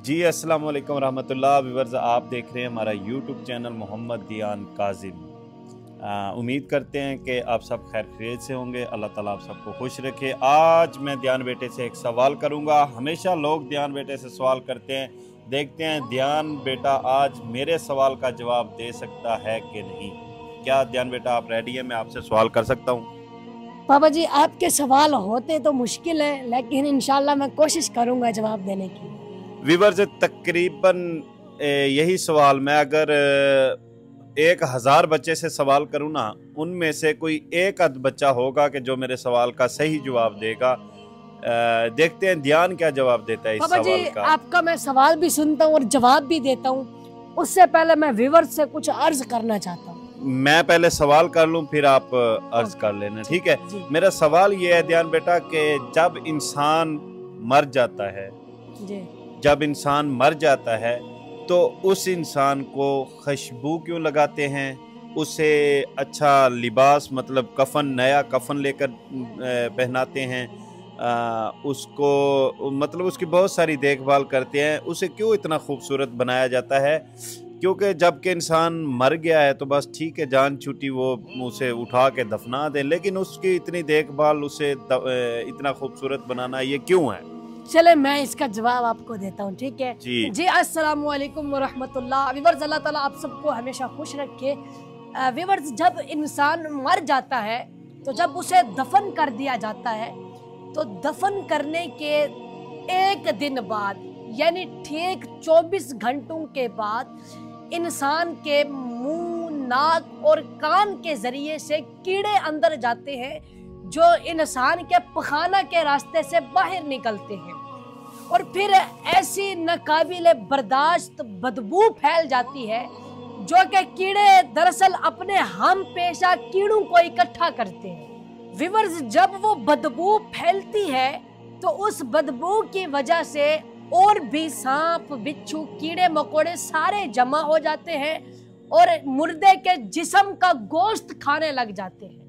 जी अस्सलाम वालेकुम रहमतुल्लाह। व्यूअर्स, आप देख रहे हैं हमारा यूट्यूब चैनल मोहम्मद दियान काजिम। उम्मीद करते हैं कि आप सब खैर खैरियत से होंगे। अल्लाह ताला आप सबको खुश रखे। आज मैं दियान बेटे से एक सवाल करूंगा। हमेशा लोग दियान बेटे से सवाल करते हैं, देखते हैं दियान बेटा आज मेरे सवाल का जवाब दे सकता है कि नहीं। क्या दियान बेटा आप रेडी हैं? मैं आपसे सवाल कर सकता हूँ? पापा जी, आपके सवाल होते तो मुश्किल है, लेकिन इंशाल्लाह मैं कोशिश करूंगा जवाब देने की। व्यूअर्स, तकरीबन यही सवाल मैं अगर 1000 बच्चे से सवाल करूं ना, उनमें से कोई एक आध बच्चा होगा कि जो मेरे सवाल का सही जवाब देगा। देखते हैं दियान क्या जवाब देता है इस पापा सवाल जी, का। आपका मैं सवाल भी सुनता हूँ और जवाब भी देता हूँ। उससे पहले मैं व्यूअर्स से कुछ अर्ज करना चाहता हूँ। मैं पहले सवाल कर लूं, फिर आप अर्ज कर लेना, ठीक है? जी। मेरा सवाल ये है दियान बेटा कि जब इंसान मर जाता है, जी। जब इंसान मर जाता है तो उस इंसान को खुशबू क्यों लगाते हैं? उसे अच्छा लिबास मतलब कफन, नया कफन लेकर पहनाते हैं। उसको मतलब उसकी बहुत सारी देखभाल करते हैं। उसे क्यों इतना खूबसूरत बनाया जाता है? क्योंकि जब के इंसान मर गया है तो बस ठीक है, जान छूटी, वो उसे उठा के दफना दें, लेकिन उसकी इतनी देखभाल, उसे इतना खूबसूरत बनाना, ये क्यों है? चले मैं इसका जवाब आपको देता हूँ, ठीक है जी। अस्सलाम वालेकुम व रहमतुल्लाह। व्यूअर्स, अल्लाह ताला आप सबको हमेशा खुश रखे। व्यूअर्स, जब इंसान मर जाता है तो जब उसे दफन कर दिया जाता है तो दफन करने के एक दिन बाद, यानी ठीक 24 घंटों के बाद, इंसान के मुंह, नाक और कान के जरिए से कीड़े अंदर जाते हैं जो इंसान के पखाना के रास्ते से बाहर निकलते हैं और फिर ऐसी नाकाबिले बर्दाश्त बदबू फैल जाती है जो कि कीड़े दरअसल अपने हम पेशा कीड़ों को इकट्ठा करते हैं। व्यूअर्स, जब वो बदबू फैलती है तो उस बदबू की वजह से और भी सांप, बिच्छू, कीड़े मकोड़े सारे जमा हो जाते हैं और मुर्दे के जिस्म का गोश्त खाने लग जाते हैं,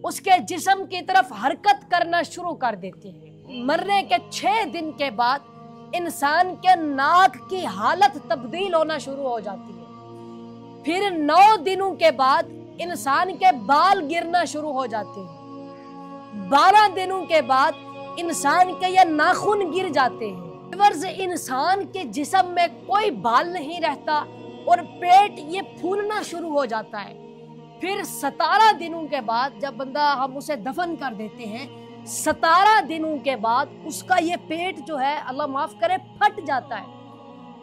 उसके जिस्म की तरफ हरकत करना शुरू कर देते हैं। मरने के 6 दिन के बाद इंसान के नाक की हालत तब्दील होना शुरू हो जाती है। फिर 9 दिनों के बाद इंसान के बाल गिरना शुरू हो जाते हैं। 12 दिनों के बाद इंसान के ये नाखून गिर जाते हैं। इंसान के जिस्म में कोई बाल नहीं रहता और पेट ये फूलना शुरू हो जाता है। फिर 17 दिनों के बाद जब बंदा, हम उसे दफन कर देते हैं, 17 दिनों के बाद उसका ये पेट जो है, अल्लाह माफ करे, फट जाता है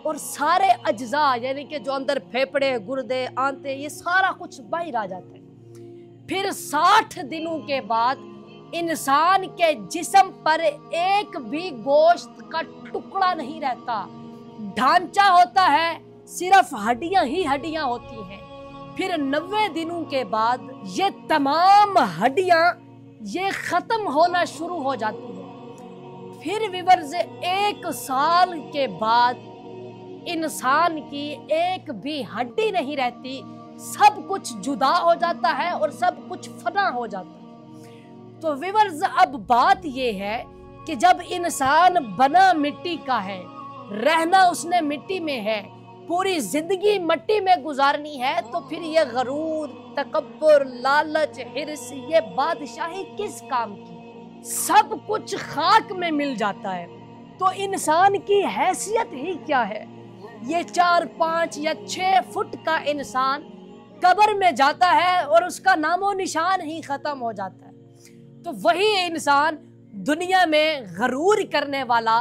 और सारे अज्जा, यानी कि जो अंदर फेफड़े, गुर्दे, आंतें, ये सारा कुछ बाहर आ जाता है। फिर 60 दिनों के बाद इंसान के जिस्म पर एक भी गोश्त का टुकड़ा नहीं रहता। ढांचा होता है, सिर्फ हड्डियां ही हड्डियां होती हैं। फिर 90 दिनों के बाद ये तमाम हड्डियां ये खत्म होना शुरू हो जाती है। फिर व्यूअर्स, 1 साल के बाद इंसान की एक भी हड्डी नहीं रहती, सब कुछ जुदा हो जाता है और सब कुछ फना हो जाता है। तो व्यूअर्स, अब बात ये है कि जब इंसान बना मिट्टी का है, रहना उसने मिट्टी में है, पूरी जिंदगी मिट्टी में गुजारनी है, तो फिर ये गरूर, तकब्बुर, लालच, हिर्स, ये बादशाही किस काम की? सब कुछ खाक में मिल जाता है तो इंसान की हैसियत ही क्या है? ये 4, 5 या 6 फुट का इंसान कब्र में जाता है और उसका नामो निशान ही खत्म हो जाता है। तो वही इंसान दुनिया में गरूर करने वाला,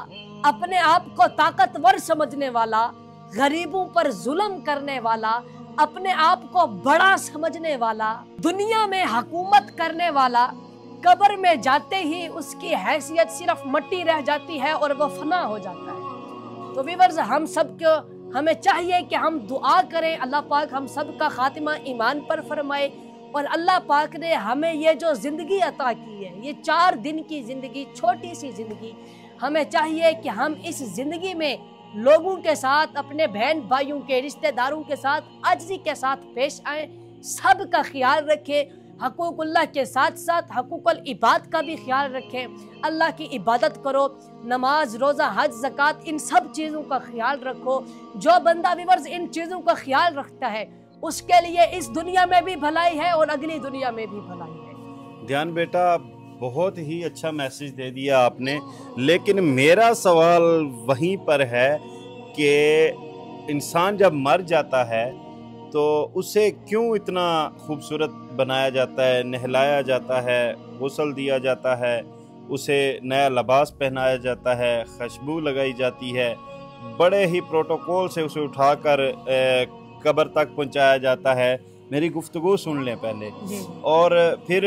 अपने आप को ताकतवर समझने वाला, गरीबों पर जुल्म करने वाला, अपने आप को बड़ा समझने वाला, दुनिया में हुकूमत करने वाला, कब्र में जाते ही उसकी हैसियत सिर्फ मिट्टी रह जाती है और वो फना हो जाता है। तो व्यूअर्स, हम सब को हमें चाहिए कि हम दुआ करें, अल्लाह पाक हम सब का खातिमा ईमान पर फरमाए और अल्लाह पाक ने हमें ये जो ज़िंदगी अता की है, ये 4 दिन की ज़िंदगी, छोटी सी ज़िंदगी, हमें चाहिए कि हम इस ज़िंदगी में लोगों के साथ, अपने बहन भाइयों के, रिश्तेदारों के साथ आजिज़ी के साथ पेश आएँ, सब का ख्याल रखें, हकूकुल्लाह के साथ साथ हकूकुल इबाद का भी ख्याल रखें। अल्लाह की इबादत करो, नमाज, रोज़ा, हज, ज़कात, इन सब चीज़ों का ख्याल रखो। जो बंदा व्यूअर्स इन चीज़ों का ख्याल रखता है उसके लिए इस दुनिया में भी भलाई है और अगली दुनिया में भी भलाई है। ध्यान बेटा, बहुत ही अच्छा मैसेज दे दिया आपने, लेकिन मेरा सवाल वहीं पर है कि इंसान जब मर जाता है तो उसे क्यों इतना खूबसूरत बनाया जाता है, नहलाया जाता है, गुस्ल दिया जाता है, उसे नया लिबास पहनाया जाता है, खुशबू लगाई जाती है, बड़े ही प्रोटोकॉल से उसे उठाकर कब्र तक पहुंचाया जाता है। मेरी गुफ्तगू सुन लें पहले। और फिर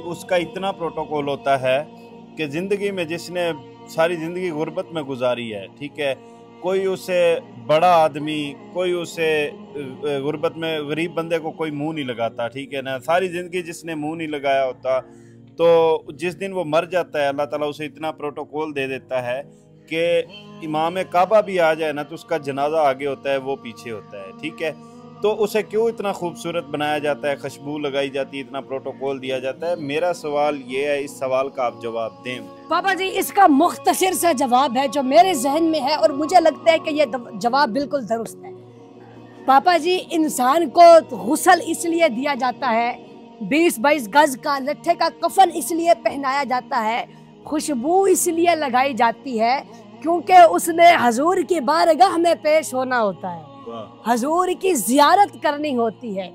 उसका इतना प्रोटोकॉल होता है कि ज़िंदगी में जिसने सारी ज़िंदगी गुर्बत में गुजारी है, ठीक है, कोई उसे बड़ा आदमी, कोई उसे गुर्बत में गरीब बंदे को कोई मुंह नहीं लगाता, ठीक है ना, सारी ज़िंदगी जिसने मुंह नहीं लगाया होता, तो जिस दिन वो मर जाता है अल्लाह ताला उसे इतना प्रोटोकॉल दे देता है कि इमाम काबा भी आ जाए ना तो उसका जनाजा आगे होता है, वो पीछे होता है, ठीक है। तो उसे क्यों इतना खूबसूरत बनाया जाता है, खुशबू लगाई जाती है, इतना प्रोटोकॉल दिया जाता है? मेरा सवाल ये है, इस सवाल का आप जवाब दें। पापा जी, इसका मुख्तसर सा जवाब है जो मेरे जहन में है और मुझे लगता है कि ये जवाब बिल्कुल दुरुस्त है। पापा जी, इंसान को गुस्ल इसलिए दिया जाता है, 20-22 गज का लट्ठे का कफन इसलिए पहनाया जाता है, खुशबू इसलिए लगाई जाती है क्योंकि उसने हजूर की बारगाह में पेश होना होता है, हजूर की ज़ियारत करनी होती है।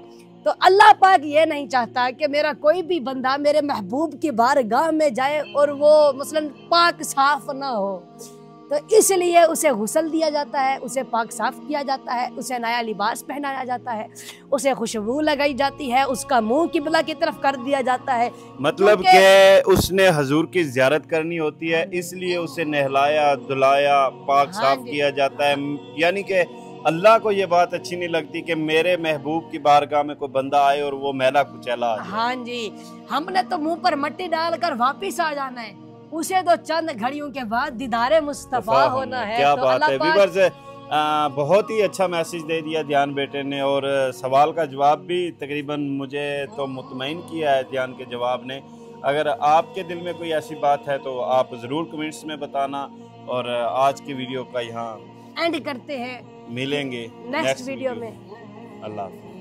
तो अल्लाह पाक ये नहीं चाहता कि मेरा कोई भी बंदा मेरे महबूब की बारगाह में जाए और वो मसलन पाक साफ ना हो, तो इसलिए उसे गुस्ल दिया जाता है, उसे पाक साफ किया जाता है, उसे नया लिबास पहनाया जाता है, उसे खुशबू लगाई जाती है, उसका मुंह किबला की तरफ कर दिया जाता है। मतलब कि उसने हजूर की ज़ियारत करनी होती है, इसलिए उसे नहलाया धुलाया पाक साफ किया जाता है। यानी कि अल्लाह को ये बात अच्छी नहीं लगती कि मेरे महबूब की बारगाह में कोई बंदा आए और वो मैला कुचैला आ जाए। हाँ जी, हमने तो मुंह पर मट्टी डालकर वापिस आ जाना है, उसे तो चंद घड़ियों के बाद दीदारे मुस्तफा होना है। क्या तो बात है व्यूअर्स, बहुत ही अच्छा मैसेज दे दिया ध्यान बेटे ने, और सवाल का जवाब भी तकरीबन मुझे तो मुतमईन किया है ध्यान के जवाब ने। अगर आपके दिल में कोई ऐसी बात है तो आप ज़रूर कमेंट्स में बताना। और आज की वीडियो का यहाँ एंड करते हैं, मिलेंगे नेक्स्ट वीडियो में। अल्लाह हाफ़िज़।